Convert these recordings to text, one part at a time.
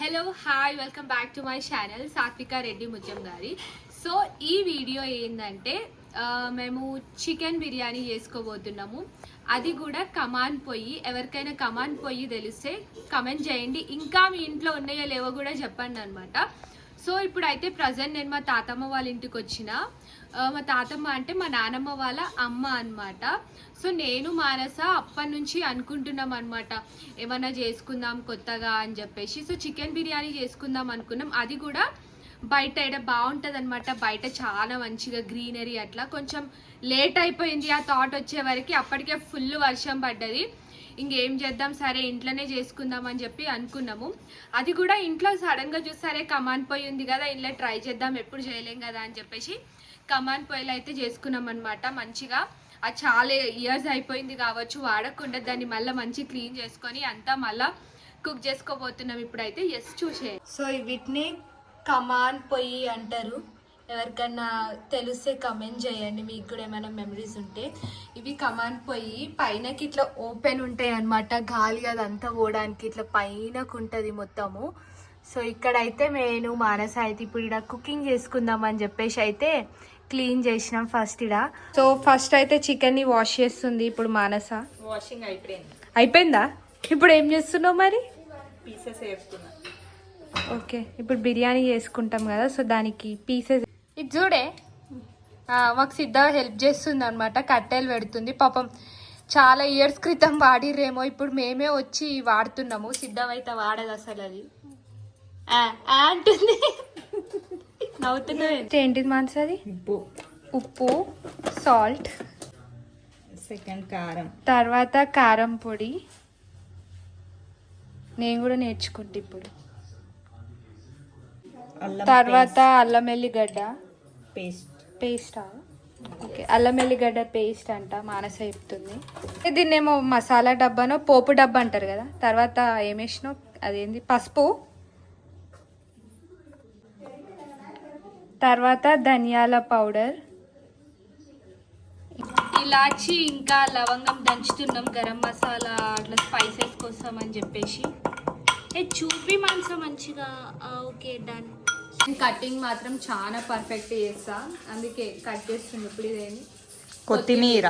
Hello hi welcome back to my channel సాత్విక రెడ్డి ముత్యం గారి. సో ఈ వీడియో ఏంటంటే మేము చికెన్ బిర్యానీ చేసుకోబోతున్నాము. అది కూడా కమాన్ పొయ్యి. ఎవరికైనా కమాన్ పొయ్యి తెలిస్తే కమెంట్ చేయండి. ఇంకా మీ ఇంట్లో ఉన్నాయో లేవో కూడా చెప్పండి అనమాట. సో ఇప్పుడైతే ప్రజెంట్ నేను మా తాతమ్మ వాళ్ళ ఇంటికి వచ్చిన. మా తాతమ్మ అంటే మా నానమ్మ వాళ్ళ అమ్మ అనమాట. సో నేను మానస అప్పటి నుంచి అనుకుంటున్నాం అనమాట, ఏమన్నా చేసుకుందాం కొత్తగా అని చెప్పేసి. సో చికెన్ బిర్యానీ చేసుకుందాం అనుకున్నాం. అది కూడా బయట బాగుంటుంది అనమాట. బయట చాలా మంచిగా గ్రీనరీ అట్లా. కొంచెం లేట్ అయిపోయింది ఆ థాట్ వచ్చే వరకు. అప్పటికే ఫుల్ వర్షం పడ్డది. ఇంకేం చేద్దాం, సరే ఇంట్లోనే చేసుకుందాం అని చెప్పి అనుకున్నాము. అది కూడా ఇంట్లో సడన్గా చూస్తారే కమాన్ పొయ్యి ఉంది కదా, ఇంట్లో ట్రై చేద్దాం, ఎప్పుడు చేయలేం కదా అని చెప్పేసి కమాన్ పొయ్యిలో అయితే చేసుకున్నాం అనమాట. మంచిగా అది చాలా ఇయర్స్ అయిపోయింది కావచ్చు వాడకుండా. దాన్ని మళ్ళీ మంచి క్లీన్ చేసుకొని అంతా మళ్ళీ కుక్ చేసుకోబోతున్నాం ఇప్పుడైతే. ఎస్ చూసే. సో వీటిని కమాన్ పొయ్యి అంటారు. ఎవరికన్నా తెలిస్తే కమెంట్ చేయండి, మీకు కూడా ఏమైనా మెమరీస్ ఉంటే. ఇవి కమాన్ పొయ్యి పైనకి ఇట్లా ఓపెన్ ఉంటాయి అనమాట. గాలి అదంతా పోవడానికి ఇట్లా పైనకు ఉంటుంది మొత్తము. సో ఇక్కడైతే నేను మానస అయితే ఇప్పుడు ఇక్కడ కుకింగ్ చేసుకుందాం అని చెప్పేసి అయితే క్లీన్ చేసినాం ఫస్ట్ ఇక్కడ. సో ఫస్ట్ అయితే చికెన్ని వాష్ చేస్తుంది ఇప్పుడు మానస. వాషింగ్ అయిపోయిందా? ఇప్పుడు ఏం చేస్తున్నావు మరి? పీసెస్ వేస్తున్నా. ఓకే, ఇప్పుడు బిర్యానీ చేసుకుంటాం కదా, సో దానికి పీసెస్. ఇది చూడే మాకు సిద్ధగా హెల్ప్ చేస్తుంది అనమాట. కట్టెలు పెడుతుంది పాపం. చాలా ఇయర్స్ క్రితం వాడిర్రేమో, ఇప్పుడు మేమే వచ్చి వాడుతున్నాము. సిద్ధమైతే వాడదు అసలు. అది అంటుంది. నవ్వుతున్నా. ఏంటిది మనసు? అది ఉప్పు, సాల్ట్, సెకండ్ కారం, తర్వాత కారం పొడి. నేను కూడా నేర్చుకుంటా ఇప్పుడు. తర్వాత అల్లం ఎల్లిగడ్డ పేస్టా? ఓకే, అల్లం ఎల్లిగడ్డ పేస్ట్ అంట మానస చెప్తుంది. దీన్నేమో మసాలా డబ్బానో పోపు డబ్బా అంటారు కదా. తర్వాత ఏమేసినావు? అదేంది? పసుపు, తర్వాత ధనియాల పౌడర్, ఇలాచి, ఇంకా లవంగం దంచుతున్నాం. గరం మసాలా అట్లా స్పైసెస్ కోసం అని చెప్పేసి. చూపి మనసు మంచిగా. Okay done. కటింగ్ మాత్రం చాలా పర్ఫెక్ట్ చేస్తా, అందుకే కట్ చేస్తుంది ఇప్పుడు. ఇదేమి కొత్తిమీర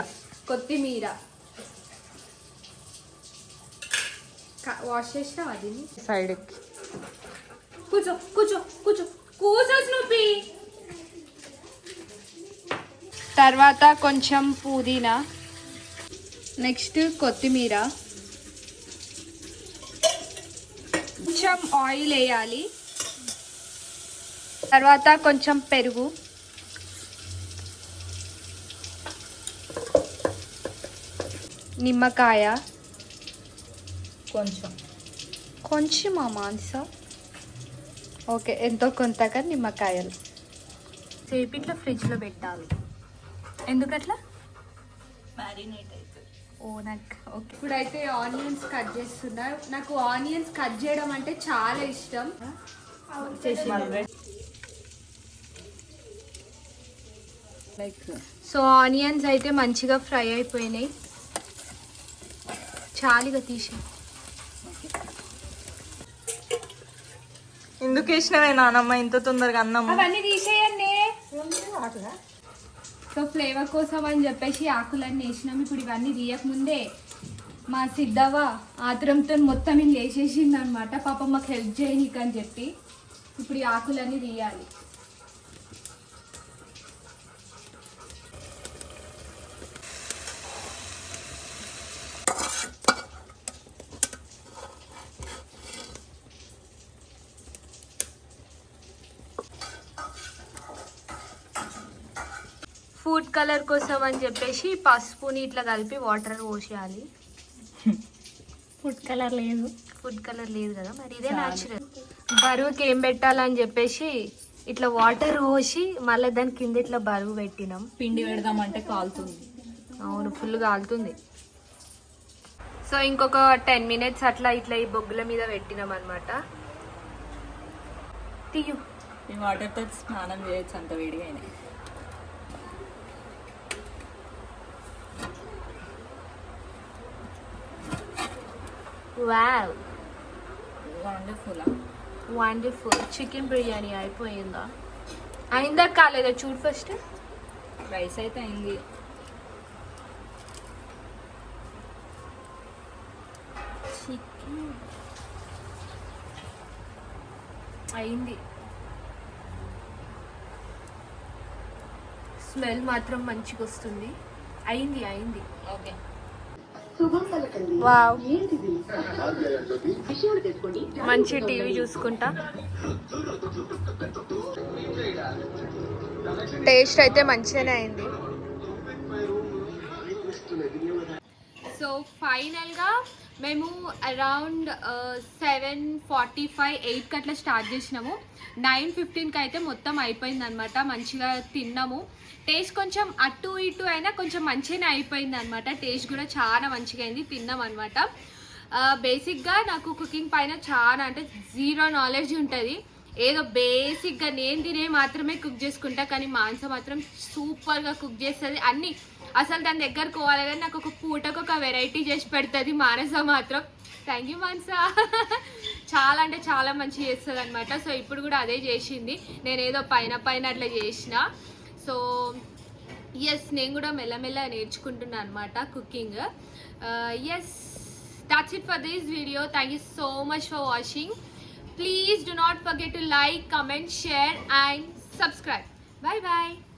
వాష్ చేసినాం. అది సైడ్ కూర్చో కూర్చో కూర్చో కూర్చో స్నూపీ. తర్వాత కొంచెం పుదీనా, నెక్స్ట్ కొత్తిమీర, కొంచెం ఆయిల్ వేయాలి. తర్వాత కొంచెం పెరుగు, నిమ్మకాయ కొంచెం మాంస. ఓకే, ఎంతో కొంతగా నిమ్మకాయలు సేపు ఇట్లా ఫ్రిడ్జ్లో పెట్టాలి. ఎందుకట్లా? మ్యారినేట్ అవుతుంది. ఓకే, ఇప్పుడైతే ఆనియన్స్ కట్ చేస్తున్నా. నాకు ఆనియన్స్ కట్ చేయడం అంటే చాలా ఇష్టం. సో ఆనియన్స్ అయితే మంచిగా ఫ్రై అయిపోయినాయి. చాలిగా తీసి. ఎందుకు వేసినవే నానమ్మ ఇంత తొందరగా అన్నం? అవన్నీ తీసేయండి. సో ఫ్లేవర్ కోసం అని చెప్పేసి ఆకులన్నీ వేసినాం. ఇప్పుడు ఇవన్నీ తీయకముందే మా సిద్ధవ్వ ఆత్రంతో మొత్తం ఇల్లు వేసేసింది అనమాట. పాపం మాకు హెల్ప్ చేయనీకు అని చెప్పి. ఇప్పుడు ఈ ఆకులన్నీ తీయాలి. ఫుడ్ కలర్ కోసం అని చెప్పేసి పసుపుని ఇట్లా కలిపి వాటర్ పోసేయాలి. ఫుడ్ కలర్ లేదు కదా మరి, ఇదే న్యాచురల్. బరువుకి ఏం పెట్టాలని చెప్పేసి ఇట్లా వాటర్ పోసి మళ్ళీ దాని కింద ఇట్లా బరువు పెట్టినాం. పిండి పెడదామంటే కాలుతుంది. అవును, ఫుల్ కాలుతుంది. సో ఇంకొక 10 minutes అట్లా ఇట్లా ఈ బొగ్గుల మీద పెట్టినాం అనమాట. తీయు. ఈ వాటర్తో స్నానం చేయొచ్చు, అంత వేడిగా అయినాయి. Wow, wonderful. Wonderful. Chicken biryani అయిపోయిందా? అయిందా కాలేదా చూడు ఫస్ట్. రైస్ అయితే అయింది. చికెన్ అయింది. స్మెల్ మాత్రం మంచిగా వస్తుంది. అయింది అయింది. ఓకే. వావ్, మంచి టీవీ చూసుకుంటా. టేస్ట్ అయితే మంచిగానే అయింది. సో ఫైనల్గా మేము అరౌండ్ 7:45 8కి అట్లా స్టార్ట్ చేసినాము. 9:15కి అయితే మొత్తం అయిపోయింది అనమాట. మంచిగా తిన్నాము. టేస్ట్ కొంచెం అటు ఇటు అయినా కొంచెం మంచిగానే అయిపోయింది అనమాట. టేస్ట్ కూడా చాలా మంచిగా అయింది. తిన్నాం అనమాట. బేసిక్గా నాకు కుకింగ్ పైన చాలా అంటే జీరో నాలెడ్జ్ ఉంటుంది. ఏదో బేసిక్గా నేను తినే మాత్రమే కుక్ చేసుకుంటా. కానీ మాంస మాత్రం సూపర్గా కుక్ చేస్తుంది. అన్నీ అసలు దాని దగ్గరకు పోవాలి కానీ నాకు ఒక పూటకు ఒక వెరైటీ చేసి పెడుతుంది మానస మాత్రం. థ్యాంక్ యూ మానస. చాలా అంటే చాలా మంచిగా చేస్తుంది అనమాట. సో ఇప్పుడు కూడా అదే చేసింది. నేను ఏదో పైన అట్లా చేసిన. సో ఎస్, నేను కూడా మెల్లమెల్ల నేర్చుకుంటున్నాను అనమాట cooking. Yes, that's it for this video. Thank you so much for watching. Please do not forget to like, comment, share and subscribe. Bye bye.